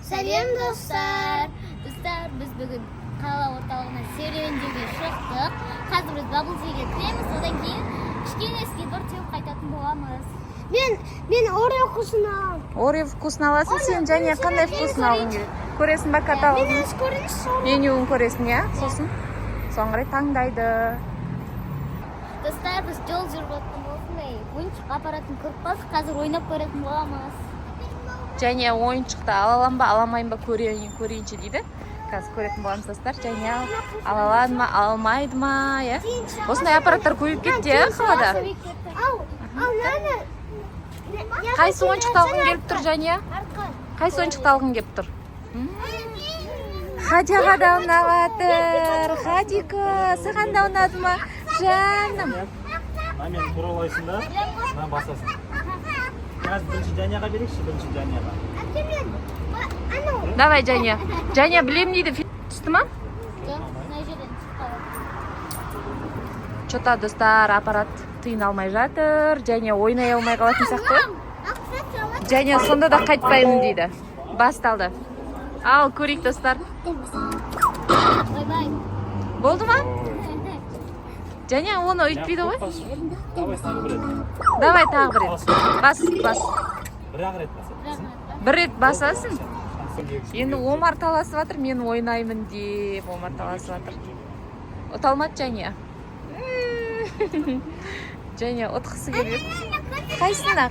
Сәлем достар! Достар, біз бүгін қала орталығына серуендеуге шықтық. Қазір біз Баблзиге кіреміз, одан кейін кішкене скейтборд теуіп қайтатын боламыз. Мен Орео вкусын аламын. Орео вкусын аласың сен, және қандай вкусын алғың келеді? Көресің ба каталогын? Мен өз көрініш Менюін көресің, иә? Сосын соңғы рет таңдайды. Достар, біз жол жүріп жатқан осындай ойыншық аппаратын көріп қалдық. Қазір ойнап көретін боламыз. Және ойыншықты ала аламын ба, аламайын ба көрейінші дейді. Қазір көретін боламыз достар. Және ала алады ма, алмайды ма, иә? Осындай аппараттар көбейіп кетті, иә, қалада? Ал нәні? Қайсы ойыншықты алғың келіп тұр, және? Қайсы ойыншықты алғың келіп тұр? Хадиға да ұнағатыр. Хадика, саған да ұнады ма? Жаным. Мен туралайсың да, мен басасың. Қазір бірінші Жаняға берекші, бірінші Жаняға. Давай, Жаня. Жаня, білем дейді, түсті ма? Жоқ, мына жерден түсіп қалады. Чота достар, аппарат тыйын алмай жатыр. Жаня ойнай алмай қалатын сияқты. Жаня сонда да қайтпаймын дейді. Басталды. Ал, көрейік достар. Бай-бай. Болды ма? Жаня оны өйтпейді ғой. Давай, тағы бір рет. Давай, тағы бір рет. Бас. Бір-ақ рет басасың. Бір рет басасың. Енді Омар таласып жатыр, мен ойнаймын деп Омар таласып жатыр. Ұталмады Жаня. Жаня ұтқысы келеді. Қайсына?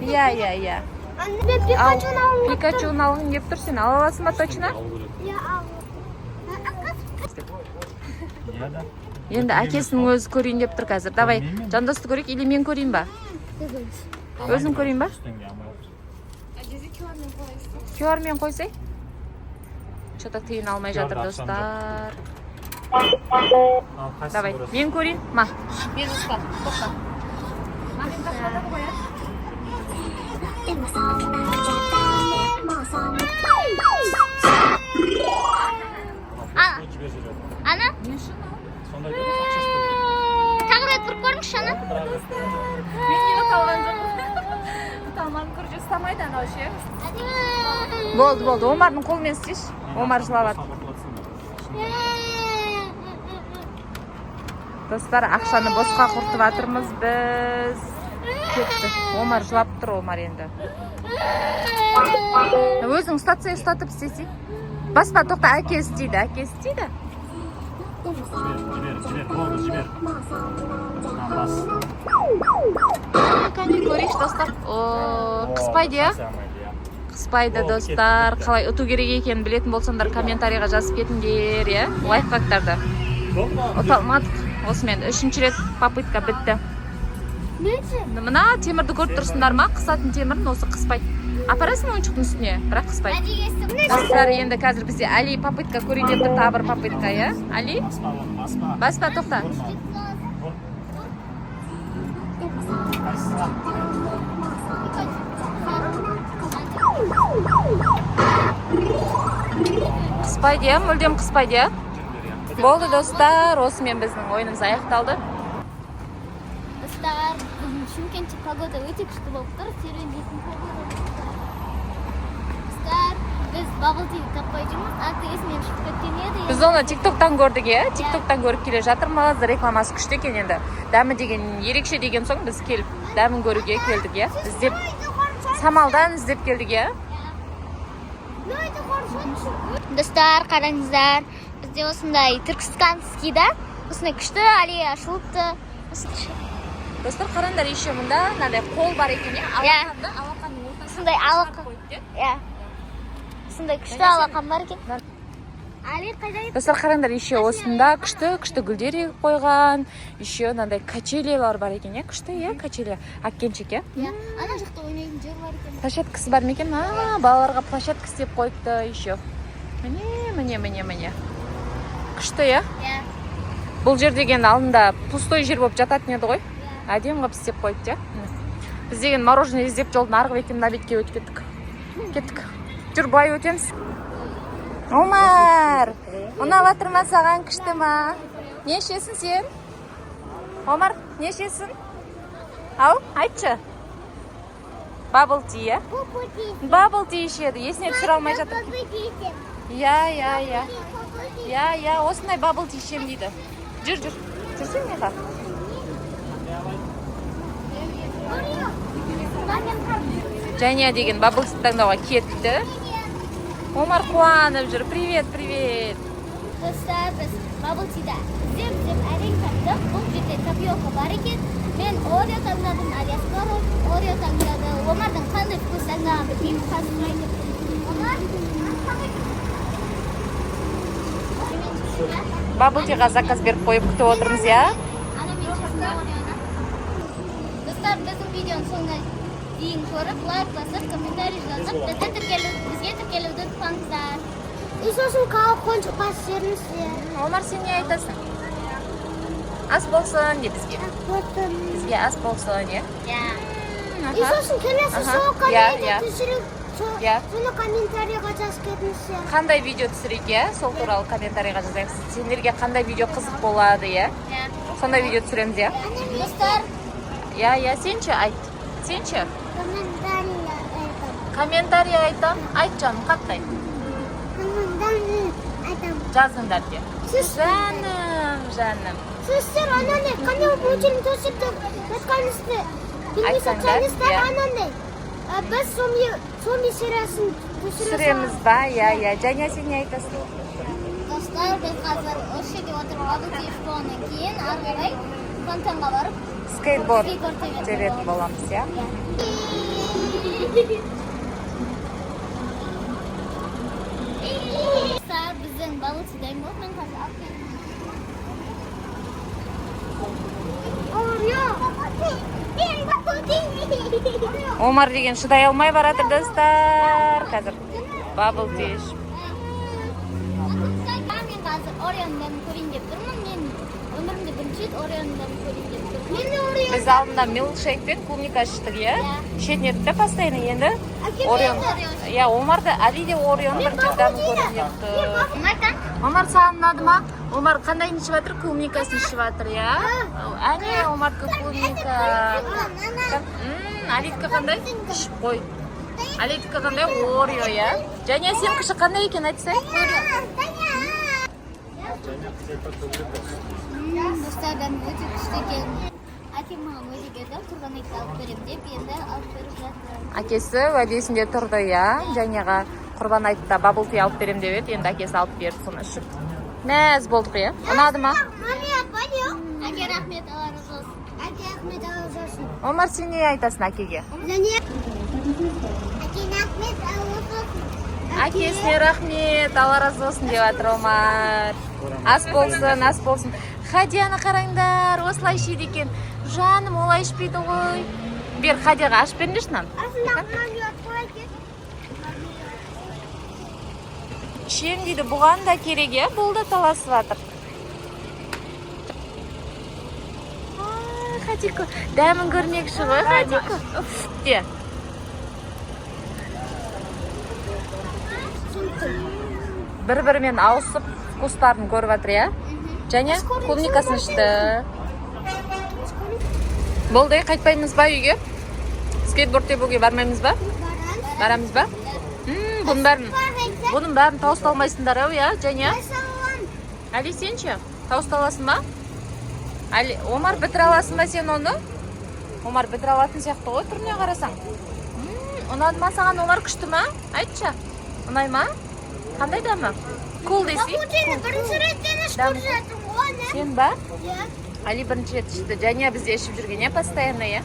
Иә. Мен Пикачуны аламын. Пикачуны алғың келіп тұр, сен ала аласың ба точно? Я аламын. Енді әкесінің өзі көрейін деп тұр қазір. Давай, жандосты көрейік, или мен көрейін ба? Өзің көрейін ба? Кюармен қойсай? Что-то тыйын алмай жатыр достар. Давай, мен көрейін. Ма? Мен ұста. Тоқта. Ана? Тағы рет тұрып көріңізші, ана? Мен не ұталған жоқ. Ұталманы көріп ұстамайды анау ше. Болды. Омардың қолымен істеш. Омар жылап жатыр. Достар, ақшаны босқа құртып жатырмыз біз. Кетті. Омар жылап тұр, Омар енді. Өзің ұстатып істесей. Баспа, тоқта, әке істейді. Жібер, жібер. Бас. Кәне көрейікші достар. Қыспайды, иә? Қыспайды достар. Қалай ұту керек екенін білетін болсаңдар комментарийға жазып кетіңдер, иә? Лайфхактарды. Ұталмадық. Осымен 3-ші рет попытка бітті. Мына темірді көріп тұрсыңдар ма? Қысатын темірін осы қыспайды. Апарасың ойыншықтың үстіне, бірақ қыспайды. Достар, енді қазір бізде Али попытка көрейін деп тұр, тағы бір попытка, иә? Али? Баспа, тоқта. Қыспайды, иә? Мүлдем қыспайды, иә? Болды достар, осымен біздің ойынымыз аяқталды. Достар, бүгін Шымкентте погода өте күшті болып тұр. Серуендейтін погода. Достар, біз Баблзиді таппай жүрміз. Аты есімнен шығып кеткен еді. Біз оны тиктоктан көрдік, иә? Тиктоктан көріп келе жатырмыз. Рекламасы күшті екен енді. Дәмі деген ерекше деген соң біз келіп дәмін көруге келдік, иә? Іздеп, самалдан іздеп келдік, иә? Достар, қараңыздар. Бізде осындай түркістанскийда осындай күшті аллея ашылыпты. Достар, қараңдар, еще мұнда мынандай қол бар екен, иә? Алақанның ортасында. Сондай алақан. Иә. Сондай күшті алақан бар екен. Али қайда? Достар, қараңдар, еще осында күшті гүлдер егіп қойған. Еще мынандай качелялар бар екен, иә? Күшті, иә? Качеля. Ақкеншек, иә? Иә. Ана жақта ойнайтын жер бар екен. Площадкасы бар ма екен? Балаларға площадка істеп қойыпты еще. Міне. Күшті, иә? Иә. Бұл жер деген алдында пустой жер болып жататын еді ғой. Әдем қып істеп қойыпты, иә? Біз деген мороженое іздеп жолдың арғы беттен мына бетке өтіп кеттік. Жүр, былай өтеміз. Омар, ұнап жатыр ма саған, күшті ма? Нешесің сен? Омар, нешесің? Ау, айтшы. Bubble tea, иә? Бубу ти. Bubble tea ішеді, есіне түсіре алмай жатыр. Бубу ти. Иә, осындай bubble tea ішем дейді. Жүр. Жүрсен неға? Жәния деген bubble tea таңдауға кетті. Омар қуанып жүр. Привет. Достар, біз bubble tea'да іздеп әрең таптық. Бұл жерде тапиока бар екен. Мен Орео таңдадым, Алияс Орео таңдады. Омардың қандай вкус таңдағанын білмеймін. Қазір айтып. Омар, Bubble tea'ға заказ беріп қойып күтіп отырмыз, иә? Достар, біздің видеоның соңына дейін көріп, лайк басып, комментарий жазып, бізге тіркелуді ұмытпаңыздар. И сосын қауіп қоншық бас жеріңіздер. Омар, сен не айтасың? Ас болсын де бізге. Бізге ас болсын, иә? И сосын келесі соңғы комментарий түсіріп, соны комментарийға жазып кетіңіздер. Қандай видео түсірейік, иә? Сол туралы комментарийға жазайық. Сендерге қандай видео қызық болады, иә? Сондай видео түсіреміз, иә? Достар, Иә, сенші айт. Сенші? Комментарий айтам. Айт жаным, қаттай. Жазыңдар де. Жаным. Сіздер анандай қандай мультфильм түсірді жатқаныңызды білмей жатсаңыздар анандай біз зомби сериясын Түсіреміз ба? Иә. Жәния, сен не айтасың? достар, біз қазір осы жерде отырып bubble tea ішіп болғаннан кейін ары қарай фонтанға барып Скейтборд тебетін боламыз, иә? Достар, біздің bubble tea дайын болды. Мен қазір алып келдім. Омар деген шыдай алмай баратыр, достар. Қазір bubble tea ішіп. Мен қазір Ореоның дәмін көрейін деп тұрмын. Мен өмірімде бірінші рет Ореоның дәмін көрейін деп тұрмын. Біз алдында милкшейк пен клубника іштік, иә? Ішетін едік те постоянно енді. Иә, Омар да Али де Ореоның бірінші рет дәмін көрейін деп тұр. Омар, саған ұнады ма? Омар қандайын ішіп жатыр? Клубникасын ішіп жатыр, иә? Әне, Омардікі клубника. Алидікі қандай? Ішіп қой. Алидікі қандай? Орео, иә? Және сен қышы қандай екен айтсай? Достар, дәмі өте күшті екен. Әкем маған уәде берді, тұрған итті алып берем деп, енді алып беріп жатыр. Әкесі уәдесінде тұрды, иә? Жәнеға құрбан айтта bubble tea алып берем деп еді, енді әкесі алып берді, соны ішіп. Мәз болдық, иә? Ұнады ма? Әке, рахмет, Алла разы олсын. Омар, сен не айтасың әкеге? Әкесіне рахмет, Алла разы болсын деп жатыр Омар. Ас болсын. Хадияны қараңдар, осылай ішеді екен. Жаным, олай ішпейді ғой. Бер, Хадияға ашып беріңдерші нан. Ішем дейді, бұған да керек, е? Бұл да таласып жатыр. Хадико, дәмін көрмекші ғой, Хадико. Де. Бір-бірімен ауысып, вкустарын көріп жатыр, иә? Және клубникасын ішті. Болды, қайтпаймыз ба үйге? Скейтборд тебуге бармаймыз ба? Барамыз ба? Бұның бәрін тауысталмайсыңдар, иә, Және? Али, сен ше? Тауысталасың ба? Омар, бітір аласың ба сен оны? Омар, бітір алатын сияқты ғой, түріне қарасаң. Ұнады ма саған, Омар, күшті ма? Айтшы, ұнай ма? Қандай дәмі? Кул десей? Бірінші реттен ішіп жатырмын ғой. Сен ба? Али бірінші рет ішті. Және бізде ішіп жүрген, е, постоянно, е?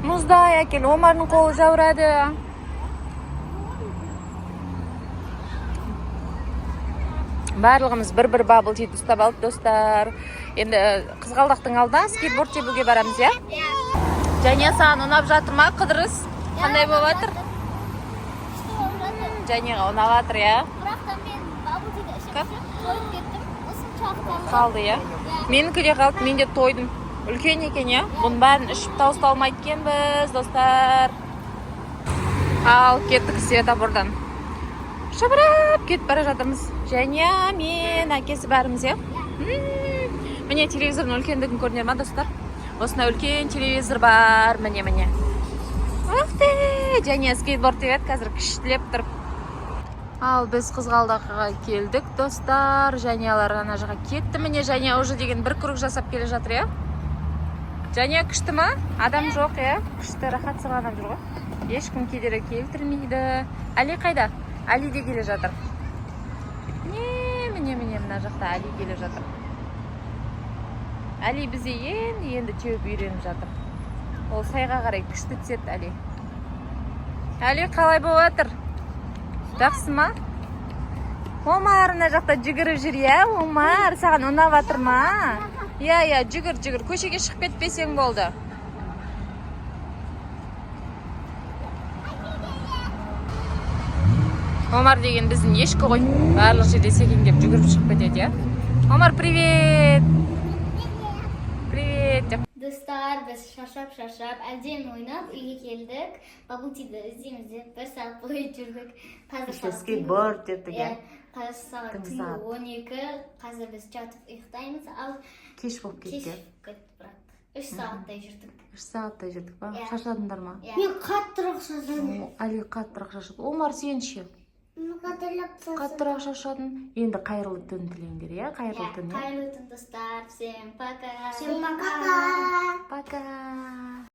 Мұздай әкел, Омардың қолы жаурады. Барлығымыз бір-бір bubble tea ұстап алып, достар. Енді қызғалдақтың алдына скейтборд тебуге барамыз, е? Және саған ұнап жатыр ма, Қыдырыс? Қандай болып жатыр? Жәнеға ұнап жатыр, е? Бірақ та мен bubble tea'ді ішіп тойып кеттім. Осы қалды, е? Менікі де қалды, мен де тойдым. Үлкен екен, е? Бұның бәрін ішіп тауысталмайды екенбіз, достар. Ал, кеттік светофордан. Шабырап кетіп бара жатырмыз. Және мен әкесі бәріміз, е? Міне телевизордың үлкендігін көрінер ма, достар? Осында үлкен телевизор бар, міне. Ух және скейтборд тебет қазір күштілеп тұрып. Ал біз Қызғалдаққа келдік, достар. Жәниялар ана жаққа кетті. Міне Жәния уже деген бір круг жасап келе жатыр, е? Жәния күшті ма? Адам жоқ, е? Күшті, рахат сырғанап жүр ғой. Ешкім кедергі келтірмейді. Али қайда? Али де келе жатыр. Міне мына жақта Али келе жатыр. Али бізде енді теуіп үйреніп жатыр. Ол сайға қарай күшті түсет Али. Али қалай болып жатыр? Жақсы ма? Омар ана жақта жүгіріп жүр, е? Омар, саған ұнап жатыр ма? Иә, жүгір. Көшеге шығып кетпесең болды. Омар деген біздің ешкі ғой. Барлық жерде секеңдеп жүгіріп шығып кетеді, е? Омар, привет! Привет! Достар, біз шаршап, әдемі ойнап, үйге келдік. Бабл-тиді іздейміз деп, бір сағат бойы жүрдік. Қазір скейтборд дептік, е? Қазір сағат түнгі 12, қазір біз жатып ұйықтаймыз, ал кеш болып кетті, бірақ 3 сағаттай жүрдік. 3 сағаттай жүрдік ба? Шаршадыңдар ма? Мен қаттырақ шаршадым. Али қаттырақ шаршады. Омар, сен ше? Қаттырақ шаршадың. Енді қайырлы түн тілеңдер, е? Қайырлы түн, е? Қайырлы түн, достар. Всем пока. Всем пока. Пока.